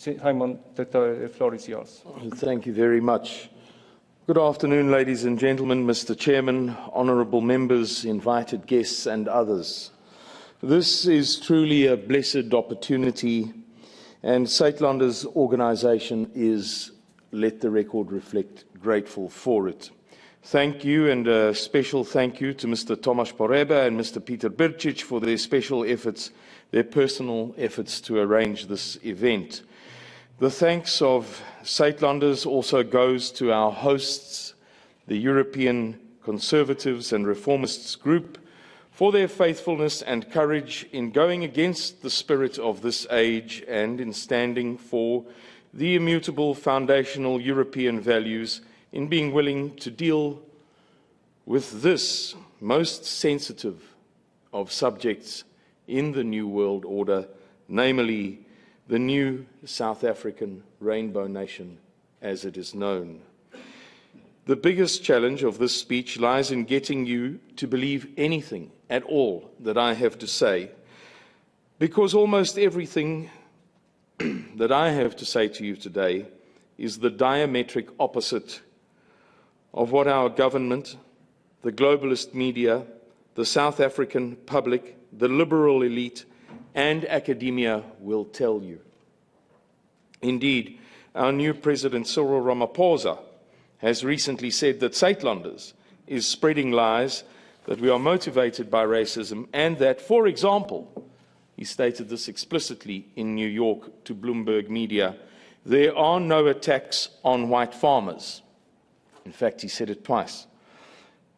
Raymond, the floor is yours. Thank you very much. Good afternoon, ladies and gentlemen, Mr. Chairman, honourable members, invited guests and others. This is truly a blessed opportunity, and Suidlanders organisation is, let the record reflect, grateful for it. Thank you, and a special thank you to Mr. Tomasz Poreba and Mr. Peter Birčić for their special efforts, their personal efforts to arrange this event. The thanks of Suidlanders also goes to our hosts, the European Conservatives and Reformists Group, for their faithfulness and courage in going against the spirit of this age and in standing for the immutable foundational European values, in being willing to deal with this most sensitive of subjects in the New World Order, namely the new South African Rainbow Nation, as it is known. The biggest challenge of this speech lies in getting you to believe anything at all that I have to say, because almost everything that I have to say to you today is the diametric opposite of what our government, the globalist media, the South African public, the liberal elite, and academia will tell you. Indeed, our new President Cyril Ramaphosa has recently said that Suidlanders is spreading lies, that we are motivated by racism, and that, for example, he stated this explicitly in New York to Bloomberg Media, there are no attacks on white farmers. In fact, he said it twice.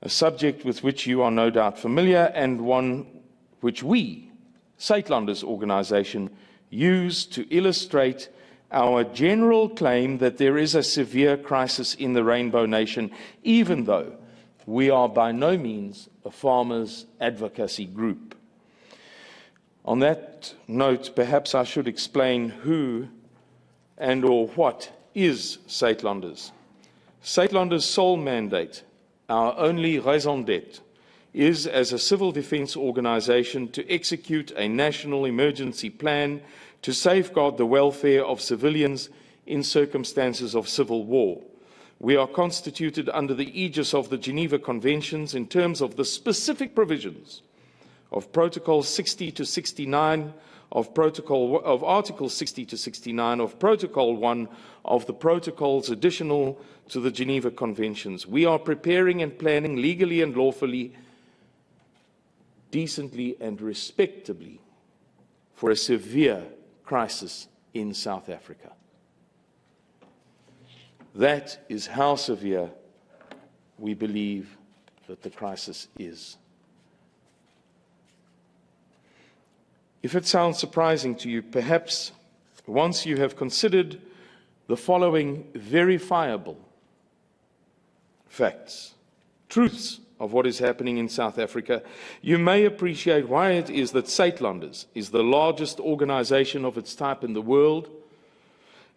A subject with which you are no doubt familiar, and one which we, Suidlanders organisation, use to illustrate our general claim that there is a severe crisis in the Rainbow Nation, even though we are by no means a farmers' advocacy group. On that note, perhaps I should explain who and or what is Suidlanders. Suidlanders' sole mandate, our only raison d'être, is as a civil defence organisation to execute a national emergency plan to safeguard the welfare of civilians in circumstances of civil war. We are constituted under the aegis of the Geneva Conventions in terms of the specific provisions of Protocol 60 to 69 of Article 60 to 69 of Protocol 1 of the protocols additional to the Geneva Conventions. We are preparing and planning legally and lawfully, decently and respectably for a severe crisis in South Africa. That is how severe we believe that the crisis is. If it sounds surprising to you, perhaps once you have considered the following verifiable facts, truths of what is happening in South Africa, you may appreciate why it is that Suidlanders is the largest organisation of its type in the world,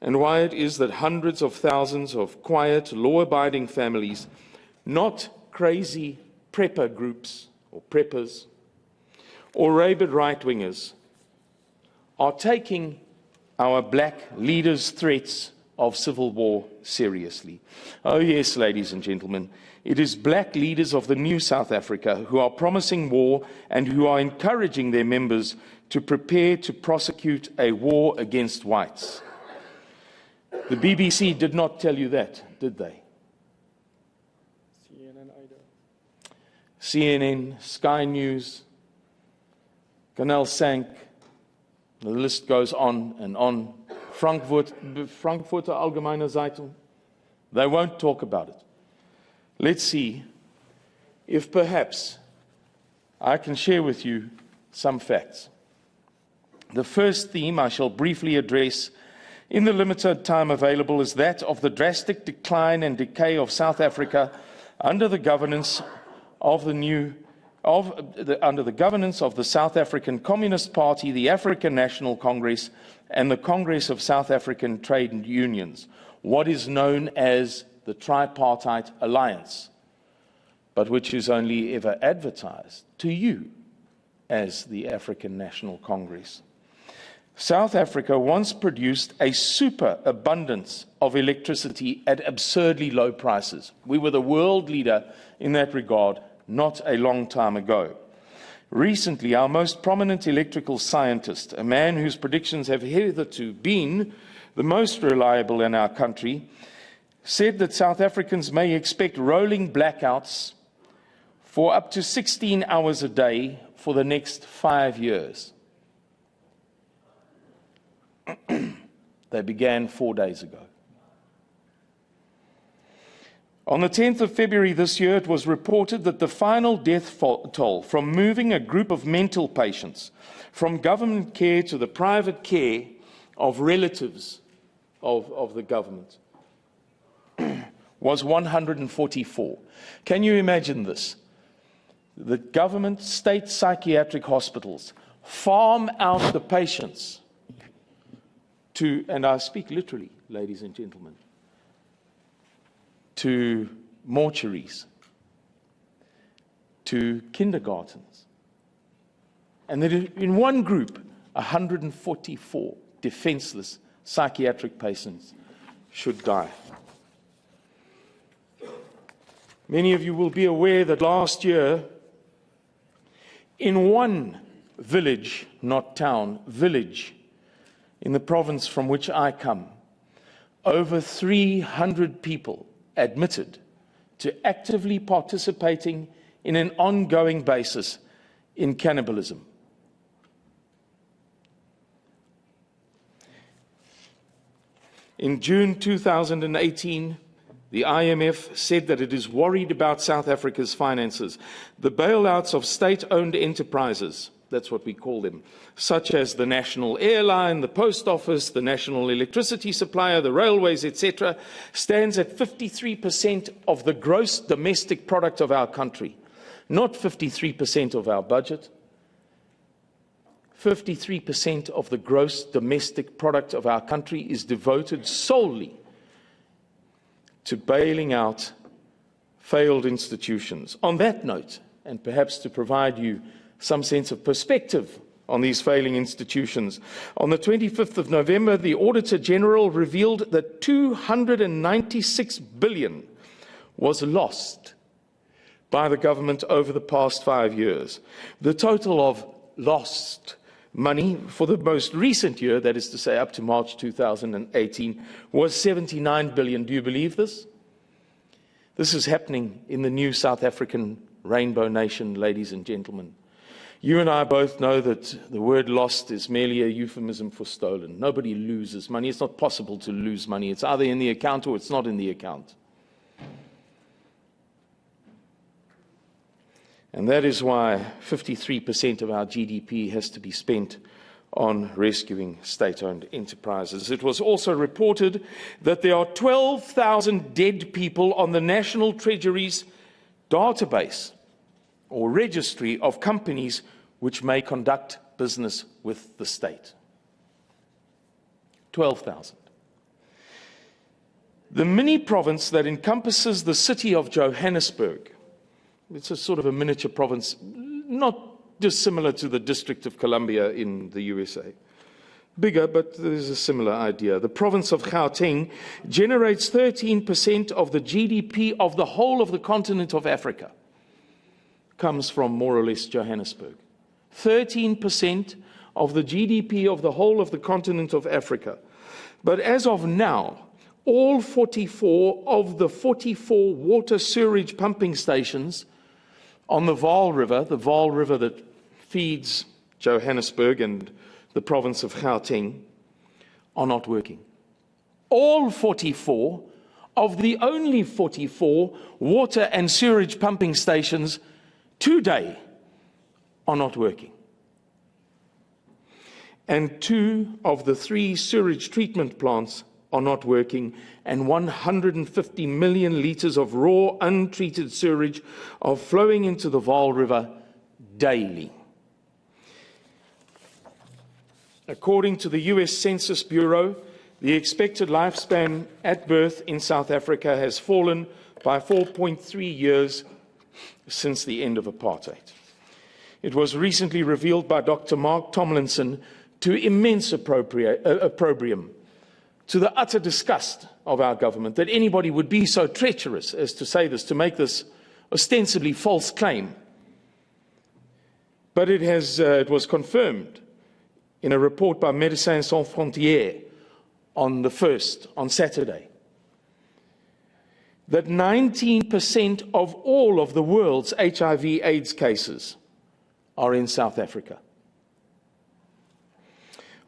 and why it is that hundreds of thousands of quiet, law-abiding families, not crazy prepper groups or preppers or rabid right-wingers, are taking our black leaders' threats of civil war seriously. Oh yes, ladies and gentlemen, it is black leaders of the new South Africa who are promising war and who are encouraging their members to prepare to prosecute a war against whites. The BBC did not tell you that, did they? CNN, Sky News, Canal 5, the list goes on and on. Frankfurter Allgemeine Zeitung, they won't talk about it. Let's see if perhaps I can share with you some facts. The first theme I shall briefly address in the limited time available is that of the drastic decline and decay of South Africa under the governance of the South African Communist Party, the African National Congress, and the Congress of South African Trade Unions, what is known as the Tripartite Alliance, but which is only ever advertised to you as the African National Congress. South Africa once produced a superabundance of electricity at absurdly low prices. We were the world leader in that regard not a long time ago. Recently, our most prominent electrical scientist, a man whose predictions have hitherto been the most reliable in our country, said that South Africans may expect rolling blackouts for up to 16 hours a day for the next 5 years. They began 4 days ago. On the 10th of February this year, it was reported that the final death toll from moving a group of mental patients from government care to the private care of relatives of the government was 144. Can you imagine this? The government state psychiatric hospitals farm out the patients to, and I speak literally, ladies and gentlemen, to mortuaries, to kindergartens. And that in one group, 144 defenseless psychiatric patients should die. Many of you will be aware that last year, in one village, not town, village, in the province from which I come, over 300 people admitted to actively participating in an ongoing basis in cannibalism. In June 2018, the IMF said that it is worried about South Africa's finances. The bailouts of state-owned enterprises, that's what we call them, such as the national airline, the post office, the national electricity supplier, the railways, etc., stands at 53% of the gross domestic product of our country, not 53% of our budget. 53% of the gross domestic product of our country is devoted solely to bailing out failed institutions. On that note, and perhaps to provide you some sense of perspective on these failing institutions, on the 25th of November, the Auditor General revealed that 296 billion was lost by the government over the past 5 years. The total of lost money for the most recent year, that is to say up to March 2018, was 79 billion. Do you believe this? This is happening in the new South African rainbow nation, ladies and gentlemen. You and I both know that the word lost is merely a euphemism for stolen. Nobody loses money. It's not possible to lose money. It's either in the account or it's not in the account. And that is why 53% of our GDP has to be spent on rescuing state-owned enterprises. It was also reported that there are 12,000 dead people on the National Treasury's database or registry of companies which may conduct business with the state. 12,000. The mini province that encompasses the city of Johannesburg, it's a sort of a miniature province, not dissimilar to the District of Columbia in the USA. Bigger, but there's a similar idea. The province of Gauteng generates 13% of the GDP of the whole of the continent of Africa. Comes from more or less Johannesburg. 13% of the GDP of the whole of the continent of Africa. But as of now, all 44 of the 44 water sewerage pumping stations on the Vaal River that feeds Johannesburg and the province of Gauteng, are not working. All 44 of the only 44 water and sewerage pumping stations today are not working. And 2 of the 3 sewage treatment plants are not working, and 150 million litres of raw, untreated sewage are flowing into the Vaal River daily. According to the US Census Bureau, the expected lifespan at birth in South Africa has fallen by 4.3 years since the end of apartheid. It was recently revealed by Dr. Mark Tomlinson to immense opprobrium, to the utter disgust of our government that anybody would be so treacherous as to say this, to make this ostensibly false claim. But it was confirmed in a report by Médecins Sans Frontières on Saturday, that 19% of all of the world's HIV/AIDS cases are in South Africa.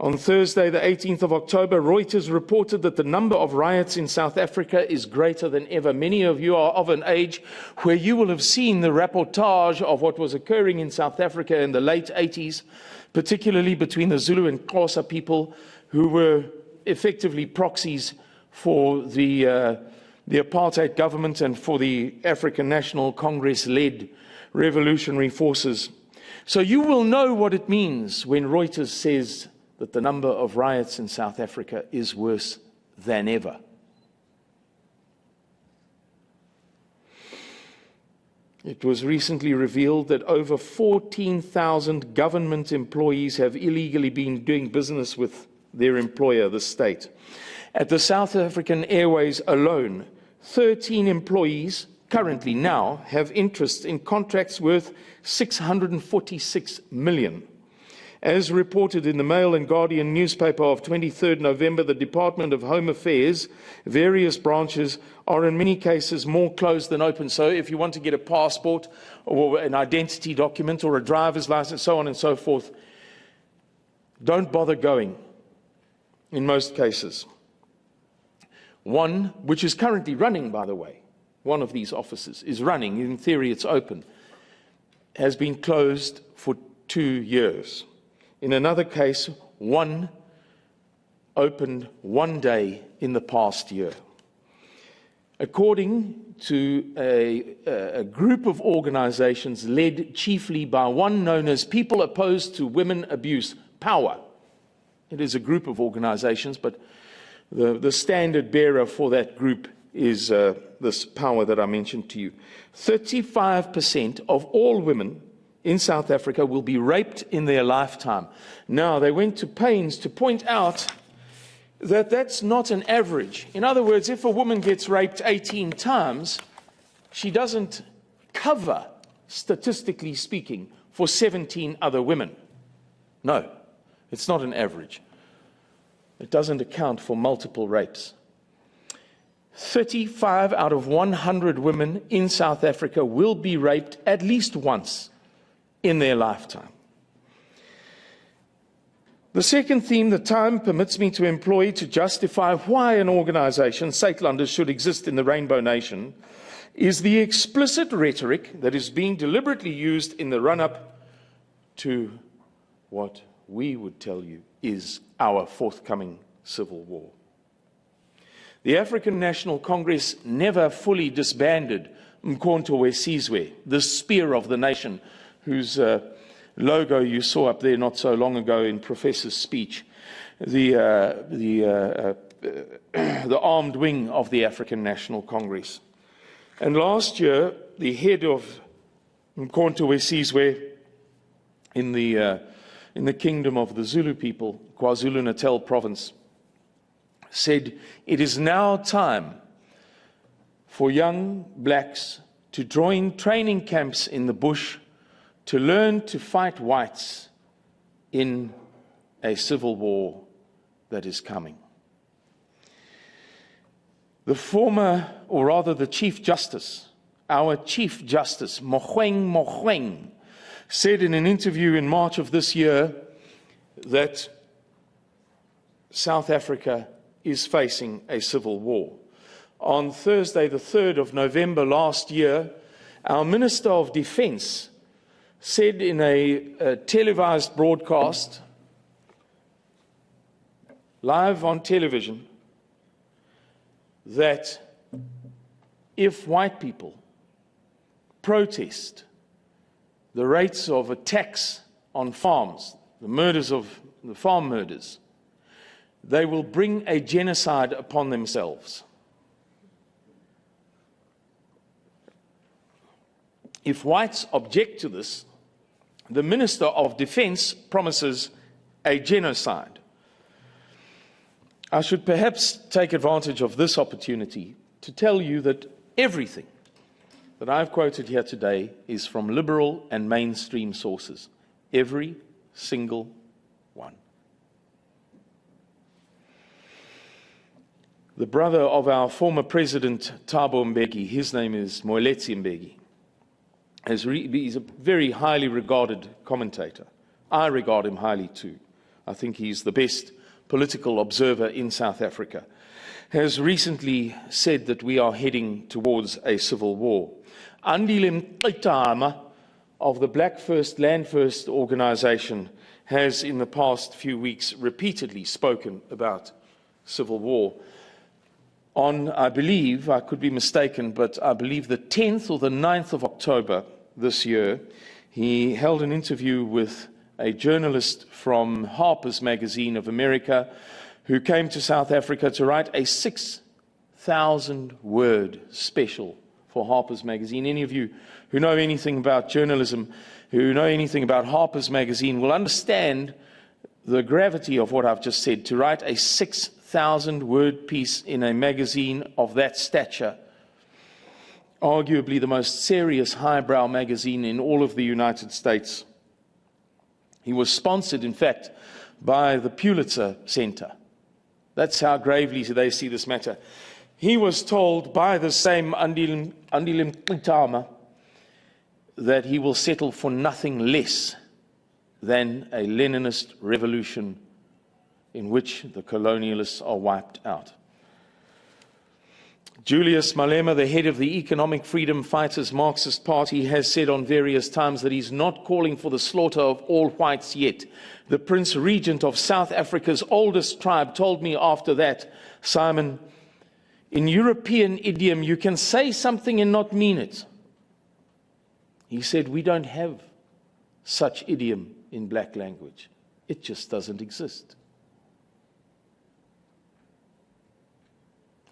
On Thursday, the 18th of October, Reuters reported that the number of riots in South Africa is greater than ever. Many of you are of an age where you will have seen the reportage of what was occurring in South Africa in the late 80s, particularly between the Zulu and Xhosa people, who were effectively proxies for the apartheid government and for the African National Congress-led revolutionary forces. So you will know what it means when Reuters says that the number of riots in South Africa is worse than ever. It was recently revealed that over 14,000 government employees have illegally been doing business with their employer, the state. At the South African Airways alone, 13 employees currently now have interest in contracts worth 646 million. As reported in the Mail and Guardian newspaper of 23rd November, the Department of Home Affairs, various branches, are in many cases more closed than open. So if you want to get a passport or an identity document or a driver's license, so on and so forth, don't bother going in most cases. One, which is currently running, by the way, one of these offices is running, in theory it's open, has been closed for 2 years. In another case, one opened one day in the past year. According to a group of organizations led chiefly by one known as People Opposed to Women Abuse, POWER. It is a group of organizations, but the standard bearer for that group is this POWER that I mentioned to you. 35% of all women in South Africa will be raped in their lifetime. Now, they went to pains to point out that that's not an average. In other words, if a woman gets raped 18 times, she doesn't cover, statistically speaking, for 17 other women. No, it's not an average. It doesn't account for multiple rapes. 35 out of 100 women in South Africa will be raped at least once in their lifetime. The second theme that time permits me to employ to justify why an organization, Suidlanders, should exist in the Rainbow Nation is the explicit rhetoric that is being deliberately used in the run-up to what we would tell you is our forthcoming civil war. The African National Congress never fully disbanded Umkhonto we Sizwe, the spear of the nation, whose logo you saw up there not so long ago in Professor's speech, the armed wing of the African National Congress. And last year, the head of Umkhonto we Sizwe in the kingdom of the Zulu people, KwaZulu-Natal province, said, "It is now time for young blacks to join training camps in the bush to learn to fight whites in a civil war that is coming." The former, or rather the Chief Justice, our Chief Justice, Mogoeng, said in an interview in March of this year that South Africa is facing a civil war. On Thursday, the 3rd of November last year, our Minister of Defence said in a televised broadcast, live on television, that if white people protest the rates of attacks on farms, the murders of the farm murders, they will bring a genocide upon themselves. If whites object to this, the Minister of Defence promises a genocide. I should perhaps take advantage of this opportunity to tell you that everything that I've quoted here today is from liberal and mainstream sources. Every single one. The brother of our former president, Thabo Mbeki, his name is Moeletsi Mbeki, he's a very highly regarded commentator. I regard him highly too. I think he's the best political observer in South Africa, has recently said that we are heading towards a civil war. Andile Mqitama of the Black First, Land First organization has in the past few weeks repeatedly spoken about civil war. On, I believe, I could be mistaken, but I believe the 10th or the 9th of October this year, he held an interview with a journalist from Harper's Magazine of America who came to South Africa to write a 6,000-word special for Harper's Magazine. Any of you who know anything about journalism, who know anything about Harper's Magazine, will understand the gravity of what I've just said. To write a 6,000-word piece in a magazine of that stature, arguably the most serious highbrow magazine in all of the United States. He was sponsored, in fact, by the Pulitzer Center. That's how gravely they see this matter. He was told by the same Andile Mqitama that he will settle for nothing less than a Leninist revolution in which the colonialists are wiped out. Julius Malema, the head of the Economic Freedom Fighters Marxist Party, has said on various times that he's not calling for the slaughter of all whites yet. The Prince Regent of South Africa's oldest tribe told me after that, Simon, in European idiom, you can say something and not mean it. He said, we don't have such idiom in black language. It just doesn't exist.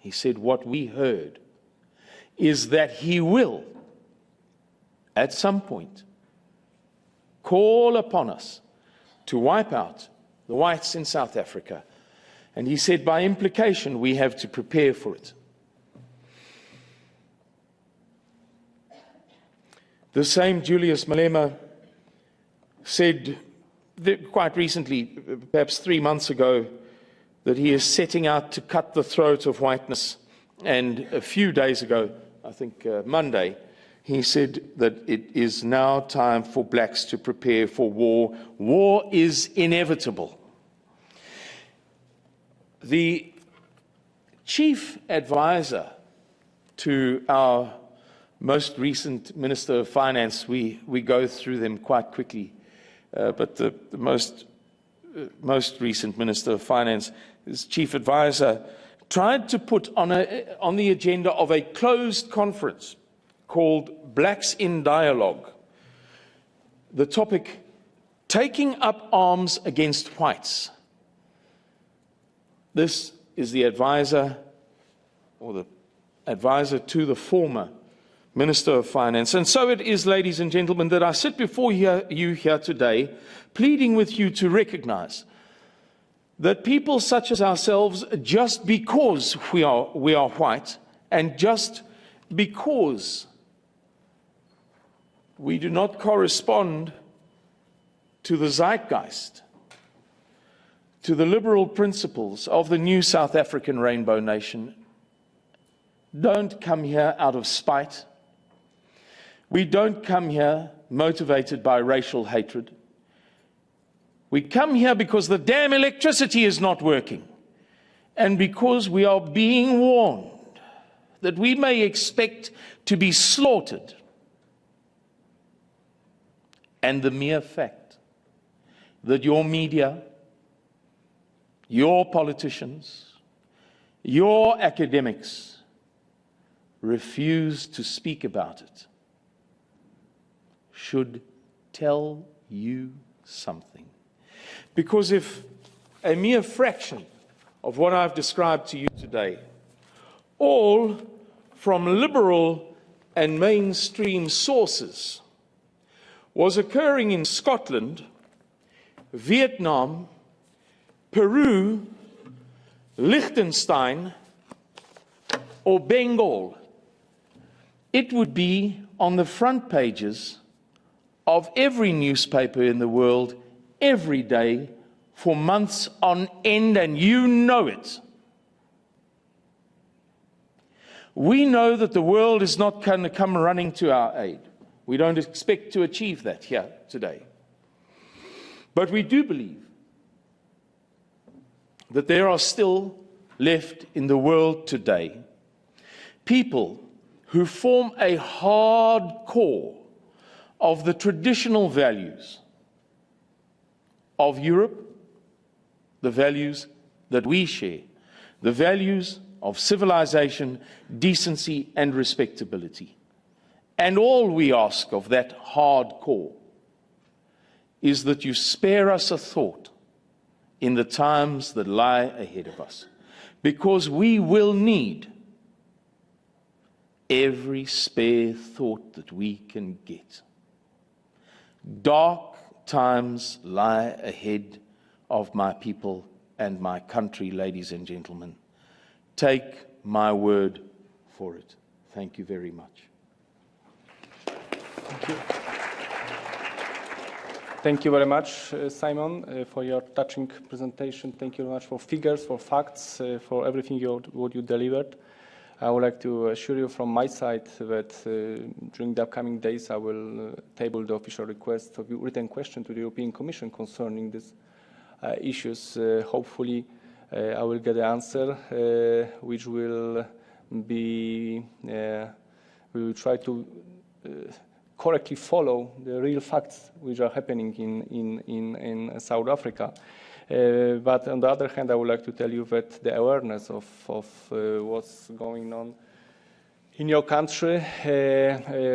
He said, what we heard is that he will, at some point, call upon us to wipe out the whites in South Africa. And he said, by implication, we have to prepare for it. The same Julius Malema said quite recently, perhaps 3 months ago, that he is setting out to cut the throat of whiteness. And a few days ago, I think Monday, he said that it is now time for blacks to prepare for war. War is inevitable. The chief advisor to our most recent Minister of Finance, we go through them quite quickly, but the most recent Minister of Finance, his chief advisor, tried to put on the agenda of a closed conference called Blacks in Dialogue the topic, taking up arms against whites. This is the advisor, or the advisor to the former Minister of Finance. And so it is, ladies and gentlemen, that I sit before you here today, pleading with you to recognize that people such as ourselves, just because we are white, and just because we do not correspond to the zeitgeist, to the liberal principles of the new South African Rainbow Nation, don't come here out of spite. We don't come here motivated by racial hatred. We come here because the damn electricity is not working, and because we are being warned that we may expect to be slaughtered. And the mere fact that your media, your politicians, your academics refuse to speak about it should tell you something. Because if a mere fraction of what I've described to you today, all from liberal and mainstream sources, was occurring in Scotland, Vietnam, Peru, Liechtenstein, or Bengal, it would be on the front pages of every newspaper in the world every day for months on end, and you know it. We know that the world is not going to come running to our aid. We don't expect to achieve that here today. But we do believe that there are still left in the world today people who form a hard core of the traditional values of Europe, the values that we share, the values of civilization, decency, and respectability. And all we ask of that hard core is that you spare us a thought in the times that lie ahead of us, because we will need every spare thought that we can get. Dark times lie ahead of my people and my country, ladies and gentlemen. Take my word for it. Thank you very much. Thank you. Thank you very much, Simon, for your touching presentation. Thank you very much for figures, for facts, for everything what you delivered. I would like to assure you from my side that during the upcoming days I will table the official request of written question to the European Commission concerning these issues. Hopefully I will get the answer which will be, we will try to correctly follow the real facts which are happening in South Africa. But on the other hand, I would like to tell you that the awareness of what's going on in your country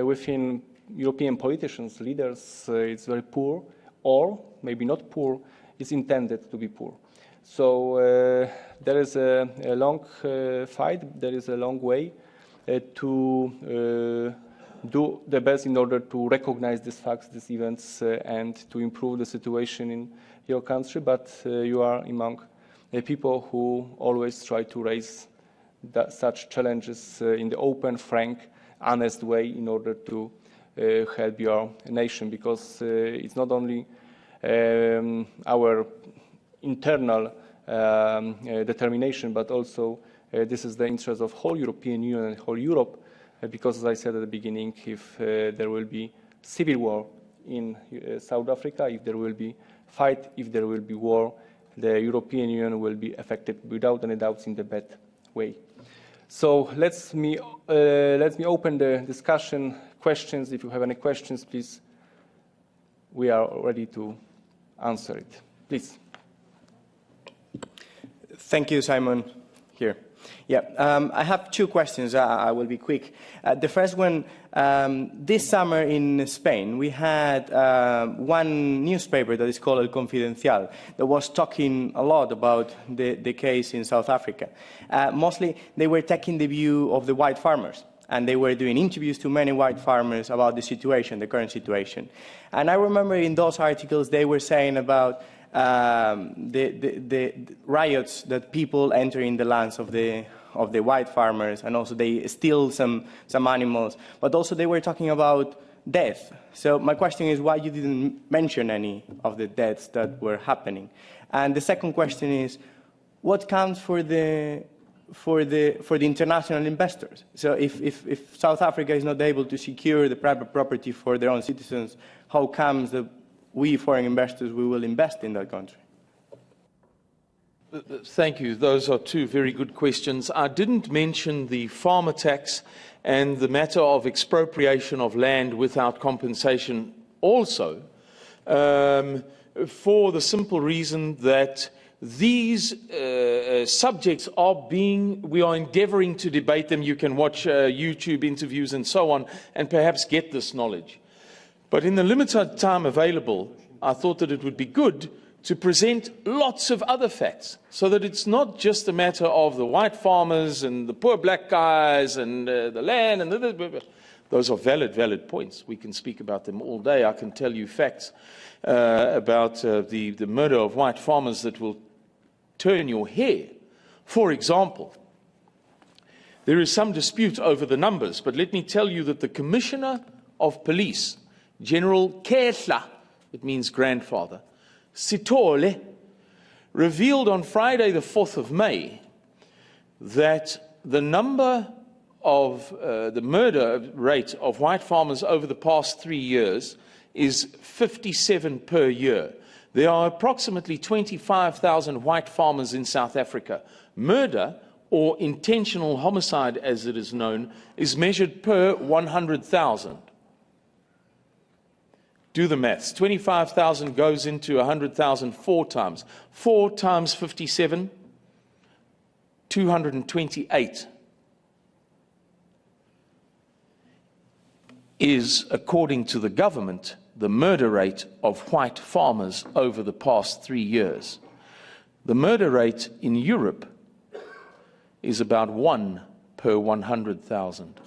within European politicians, leaders, it's very poor, or maybe not poor, is intended to be poor. So there is a long fight, there is a long way to do the best in order to recognize these facts, these events, and to improve the situation in your country. But you are among people who always try to raise such challenges in the open, frank, honest way in order to help your nation, because it's not only our internal determination, but also this is the interest of whole European Union and whole Europe. Because, as I said at the beginning, if there will be civil war in South Africa, if there will be fight, if there will be war, the European Union will be affected without any doubts in the bad way. So let me open the discussion. Questions, if you have any questions, please, we are ready to answer it. Please. Thank you, Simon. Here. Yeah, I have two questions. I will be quick. The first one, this summer in Spain, we had one newspaper that is called El Confidencial that was talking a lot about the case in South Africa. Mostly, they were taking the view of the white farmers, and they were doing interviews to many white farmers about the situation, the current situation. And I remember in those articles they were saying about the riots that people enter in the lands of the white farmers, and also they steal some animals, but also they were talking about death. So my question is why you didn't mention any of the deaths that were happening. And the second question is what counts for the international investors? So if South Africa is not able to secure the private property for their own citizens, how comes that we foreign investors, we will invest in that country? Thank you. Those are two very good questions. I didn't mention the farmer tax and the matter of expropriation of land without compensation also, for the simple reason that these subjects we are endeavoring to debate them. You can watch YouTube interviews and so on, and perhaps get this knowledge. But in the limited time available, I thought that it would be good to present lots of other facts, so that it's not just a matter of the white farmers and the poor black guys and the land. And those are valid points. We can speak about them all day. I can tell you facts about the murder of white farmers that will turn your hair. For example, there is some dispute over the numbers, but let me tell you that the Commissioner of Police, General Kehla, it means grandfather, Sithole, revealed on Friday the 4th of May that the number of the murder rate of white farmers over the past 3 years is 57 per year. There are approximately 25,000 white farmers in South Africa. Murder, or intentional homicide as it is known, is measured per 100,000. Do the maths. 25,000 goes into 100,000 4 times. 4 times 57, 228 is, according to the government, the murder rate of white farmers over the past 3 years. The murder rate in Europe is about 1 per 100,000.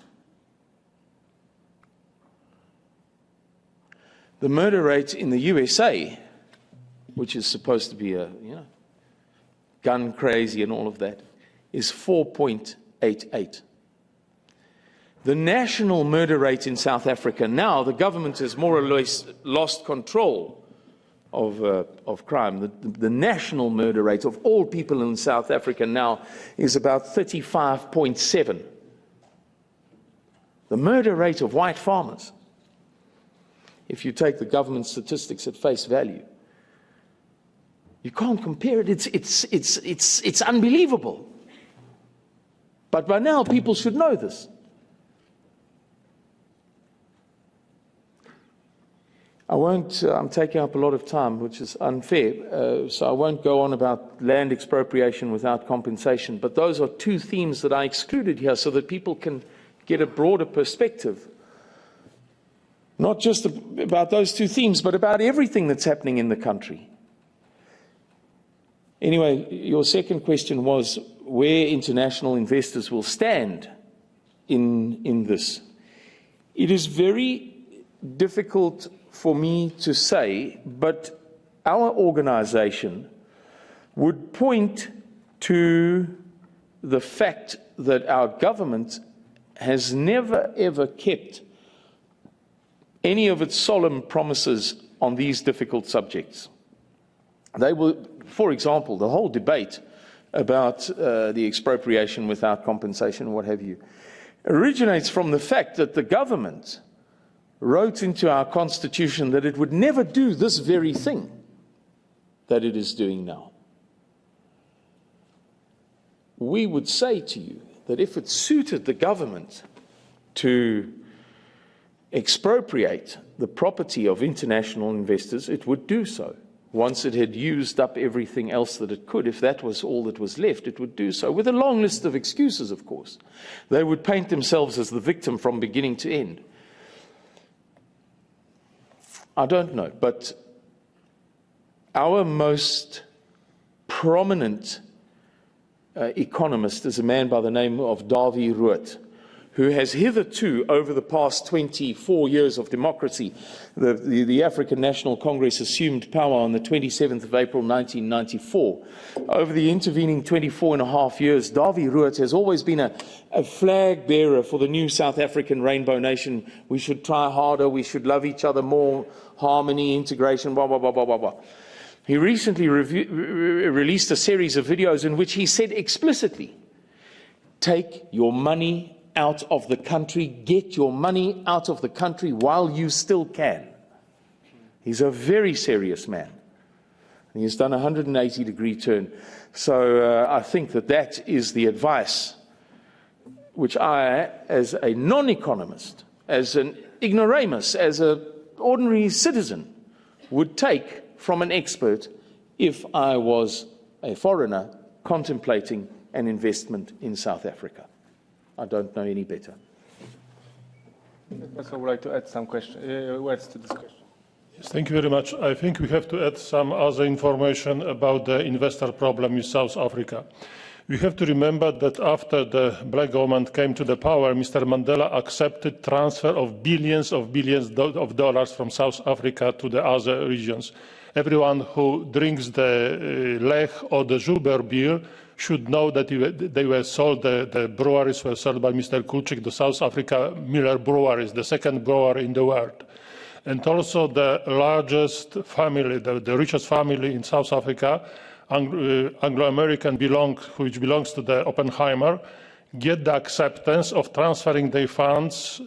The murder rate in the USA, which is supposed to be gun crazy and all of that, is 4.88. The national murder rate in South Africa now, the government has more or less lost control of crime. The national murder rate of all people in South Africa now is about 35.7. The murder rate of white farmers, if you take the government statistics at face value, you can't compare it. It's unbelievable. But by now, people should know this. I'm taking up a lot of time, which is unfair, so I won't go on about land expropriation without compensation, but those are two themes that I excluded here so that people can get a broader perspective. Not just about those two themes, but about everything that's happening in the country. Anyway, your second question was where international investors will stand in this. It is very difficult for me to say, but our organization would point to the fact that our government has never ever kept any of its solemn promises on these difficult subjects. They will, for example, the whole debate about the expropriation without compensation, what have you, originates from the fact that the government wrote into our constitution that it would never do this very thing that it is doing now. We would say to you that if it suited the government to expropriate the property of international investors, it would do so. Once it had used up everything else that it could, if that was all that was left, it would do so, with a long list of excuses, of course. They would paint themselves as the victim from beginning to end. I don't know, but our most prominent economist is a man by the name of Riots, who has hitherto, over the past 24 years of democracy, the African National Congress assumed power on the 27th of April 1994. Over the intervening 24 and a half years, Riots has always been a flag bearer for the new South African rainbow nation. We should try harder, we should love each other more, harmony, integration, blah, blah, blah, blah, blah, blah. He recently released a series of videos in which he said explicitly, take your money out of the country, get your money out of the country while you still can. He's a very serious man. And he's done a 180-degree turn. So I think that is the advice which I, as a non-economist, as an ignoramus, as an ordinary citizen, would take from an expert if I was a foreigner contemplating an investment in South Africa. I don't know any better. I would like to add some words to this question. Yes, thank you very much. I think we have to add some other information about the investor problem in South Africa. We have to remember that after the black government came to the power, Mr. Mandela accepted transfer of billions of dollars from South Africa to the other regions. everyone who drinks the Lech or the Zuber beer should know that they were sold, the breweries were sold by Mr. Kulczyk, the South Africa Miller Breweries, the second brewery in the world. And also the largest family, the richest family in South Africa, Anglo-American which belongs to the Oppenheimer, get the acceptance of transferring their funds,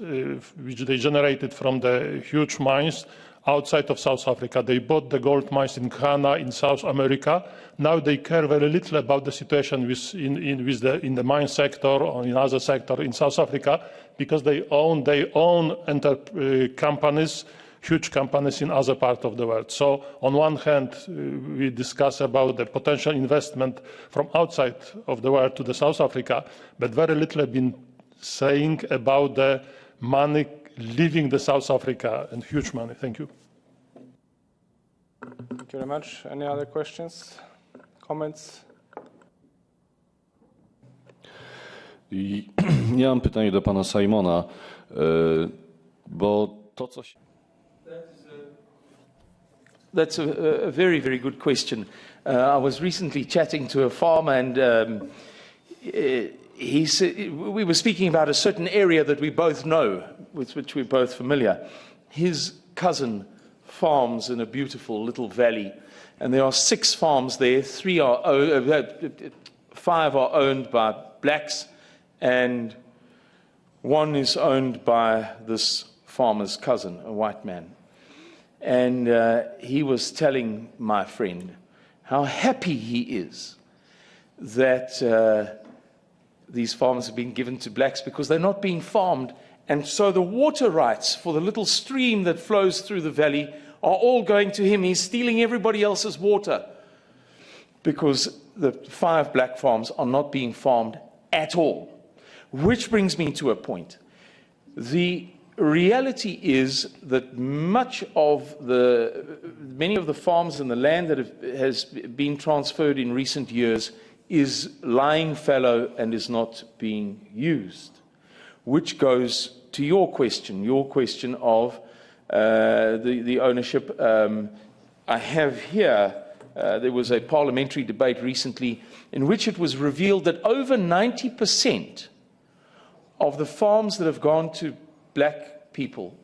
which they generated from the huge mines, outside of South Africa. They bought the gold mines in Ghana, in South America. Now they care very little about the situation in the mine sector or in other sector in South Africa, because they own their own companies, huge companies in other parts of the world. So on one hand, we discuss about the potential investment from outside of the world to the South Africa, but very little have been saying about the money leaving the South Africa, and huge money. Thank you. Thank you very much. Any other questions, comments? Ja mam pytanie do pana Simona, bo to, co się... That's a very, very good question. I was recently chatting to a farmer, and he said, we were speaking about a certain area that we both know, with which we're both familiar. His cousin farms in a beautiful little valley, and there are 6 farms there. 5 are owned by blacks, and 1 is owned by this farmer's cousin, a white man. And he was telling my friend how happy he is that these farms have been given to blacks, because they're not being farmed. And so the water rights for the little stream that flows through the valley are all going to him. He's stealing everybody else's water, because the 5 black farms are not being farmed at all. Which brings me to a point. The reality is that many of the farms and the land that has been transferred in recent years is lying fallow and is not being used, which goes to your question of the ownership. I have here, there was a parliamentary debate recently in which it was revealed that over 90% of the farms that have gone to black people,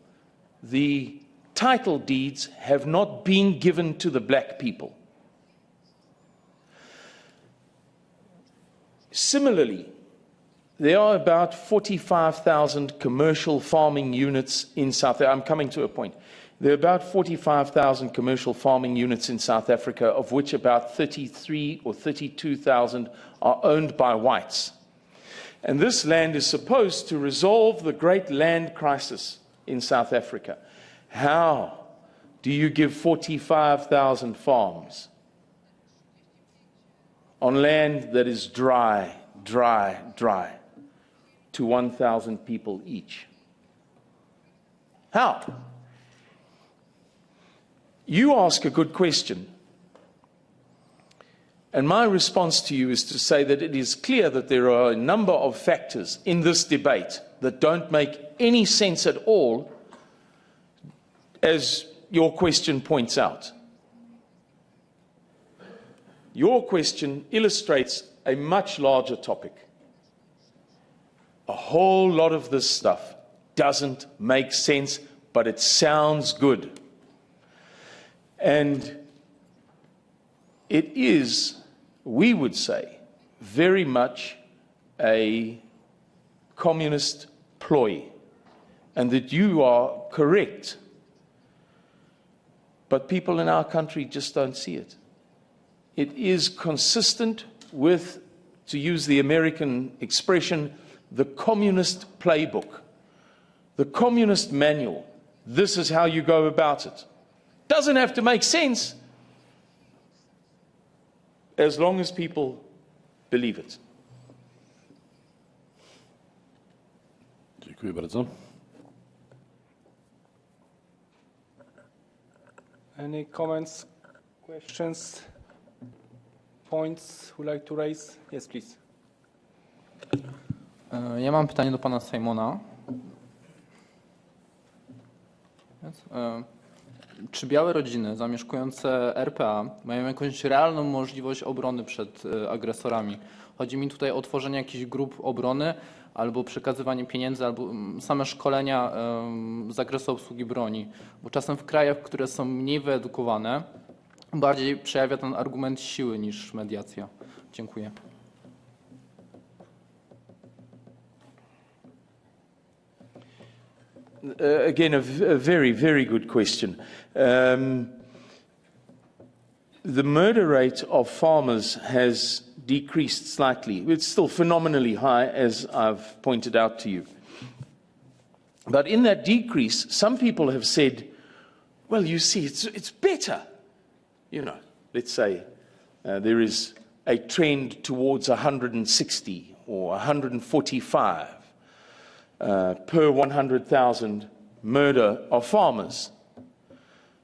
the title deeds have not been given to the black people. Similarly, there are about 45,000 commercial farming units in South Africa. I'm coming to a point. There are about 45,000 commercial farming units in South Africa, of which about 33 or 32,000 are owned by whites. And this land is supposed to resolve the great land crisis in South Africa. How do you give 45,000 farms on land that is dry, to 1,000 people each? How? You ask a good question. And my response to you is to say that it is clear that there are a number of factors in this debate that don't make any sense at all, as your question points out. Your question illustrates a much larger topic. A whole lot of this stuff doesn't make sense, but it sounds good. And it is, we would say, very much a communist ploy, and that you are correct. But people in our country just don't see it. It is consistent with, to use the American expression, the communist playbook, the communist manual. This is how you go about it. Doesn't have to make sense, as long as people believe it. Dziękuję bardzo. Any comments, questions, points would like to raise? Yes, please. Ja mam pytanie do pana Simona. Czy białe rodziny zamieszkujące RPA mają jakąś realną możliwość obrony przed agresorami? Chodzi mi tutaj o tworzenie jakichś grup obrony, albo przekazywanie pieniędzy, albo same szkolenia z zakresu obsługi broni. Bo czasem w krajach, które są mniej wyedukowane, bardziej przejawia ten argument siły niż mediacja. Dziękuję. Again, a very, very good question. The murder rate of farmers has decreased slightly. It's still phenomenally high, as I've pointed out to you. But in that decrease, some people have said, well, you see, it's better. You know, let's say there is a trend towards 160 or 145 per 100,000 murder of farmers.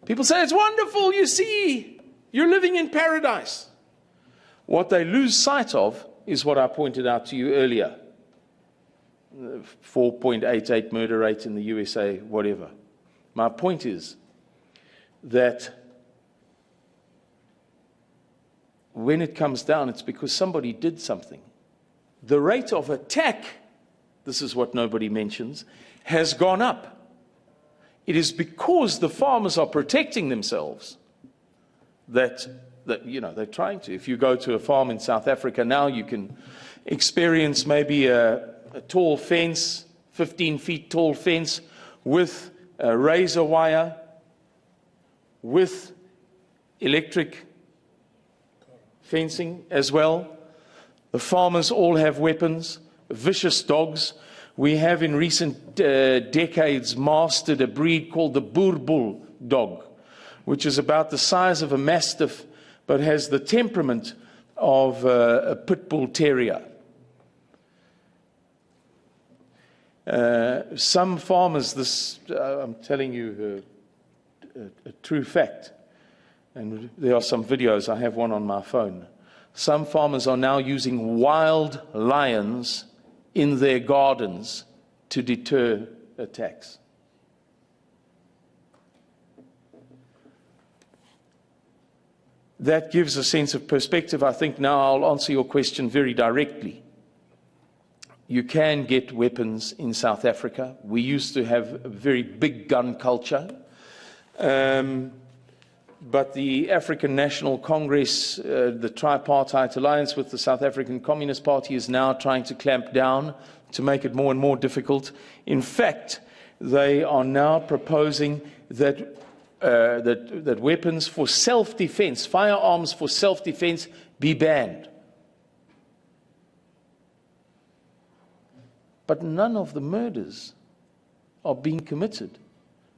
People say, it's wonderful, you see, you're living in paradise. What they lose sight of is what I pointed out to you earlier. 4.88 murder rate in the USA, whatever. My point is that when it comes down, it's because somebody did something. The rate of attack, this is what nobody mentions, has gone up. It is because the farmers are protecting themselves that you know, they're trying to. If you go to a farm in South Africa now, you can experience maybe a tall fence, 15 feet tall fence, with razor wire, with electric fencing as well. The farmers all have weapons, vicious dogs. We have in recent decades mastered a breed called the Boer Bull dog, which is about the size of a mastiff but has the temperament of a pit bull terrier. Some farmers, I'm telling you a true fact, and there are some videos, I have one on my phone. Some farmers are now using wild lions in their gardens to deter attacks. That gives a sense of perspective. I think now I'll answer your question very directly. You can get weapons in South Africa. We used to have a very big gun culture. But the African National Congress, the tripartite alliance with the South African Communist Party, is now trying to clamp down to make it more and more difficult. In fact, they are now proposing that that weapons for self-defense, firearms for self-defense, be banned. But none of the murders are being committed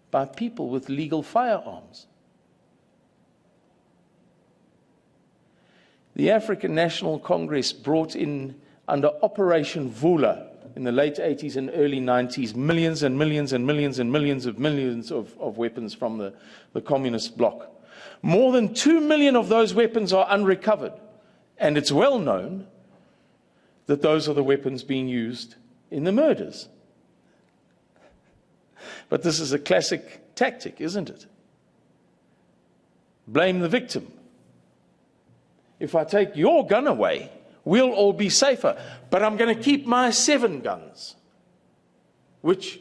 by people with legal firearms. The African National Congress brought in, under Operation Vula, in the late 80s and early 90s, millions and millions and millions and millions of weapons from the communist bloc. More than 2 million of those weapons are unrecovered. And it's well known that those are the weapons being used in the murders. But this is a classic tactic, isn't it? Blame the victim. If I take your gun away, we'll all be safer. But I'm going to keep my 7 guns, which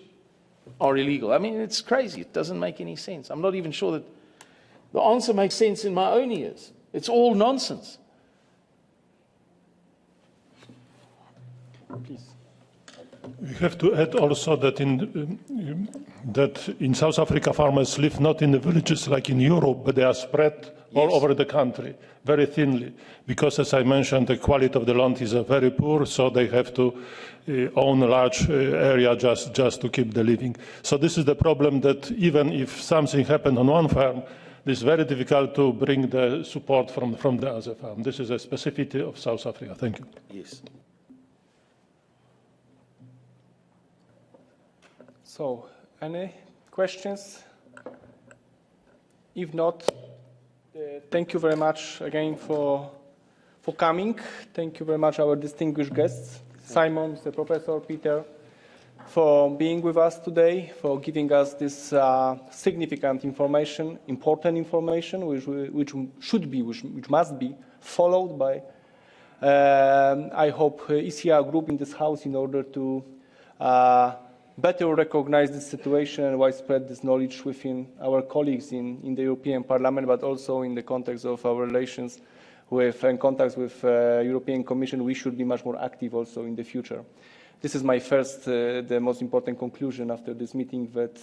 are illegal. I mean, it's crazy. It doesn't make any sense. I'm not even sure that the answer makes sense in my own ears. It's all nonsense. Please. We have to add also that in South Africa, farmers live not in the villages like in Europe, but they are spread all over the country, very thinly. Because, as I mentioned, the quality of the land is very poor, so they have to own a large area just to keep the living. So this is the problem, that even if something happened on one farm, it's very difficult to bring the support from the other farm. This is a specificity of South Africa. Thank you. Yes. So, any questions? If not, thank you very much again for coming. Thank you very much, our distinguished guests, Simon, the Professor, Peter, for being with us today, for giving us this significant information, important information, which must be followed by, I hope, ECR group in this House in order to better recognize this situation and widespread this knowledge within our colleagues in the European Parliament, but also in the context of our relations with and contacts with European Commission. We should be much more active also in the future. This is my first, the most important conclusion after this meeting, that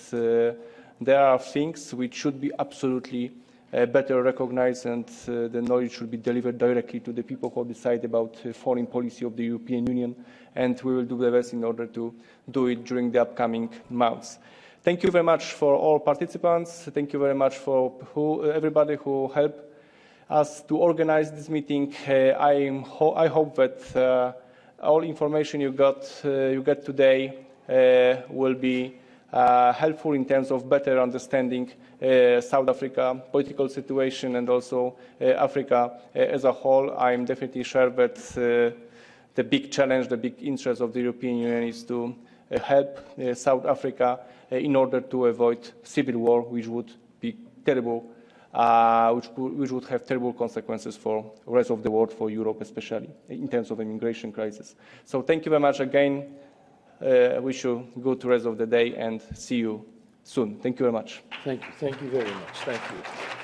there are things which should be absolutely better recognized, and the knowledge should be delivered directly to the people who decide about foreign policy of the European Union, and we will do the best in order to do it during the upcoming months. Thank you very much for all participants. Thank you very much for everybody who helped us to organize this meeting. I hope that all information you get today will be helpful in terms of better understanding South Africa political situation and also Africa as a whole. I'm definitely sure that the big challenge, the big interest of the European Union is to help South Africa in order to avoid civil war, which would be terrible, which would have terrible consequences for the rest of the world, for Europe especially, in terms of immigration crisis. So thank you very much again. Wish you a good rest of the day and see you soon. Thank you very much. Thank you very much. Thank you.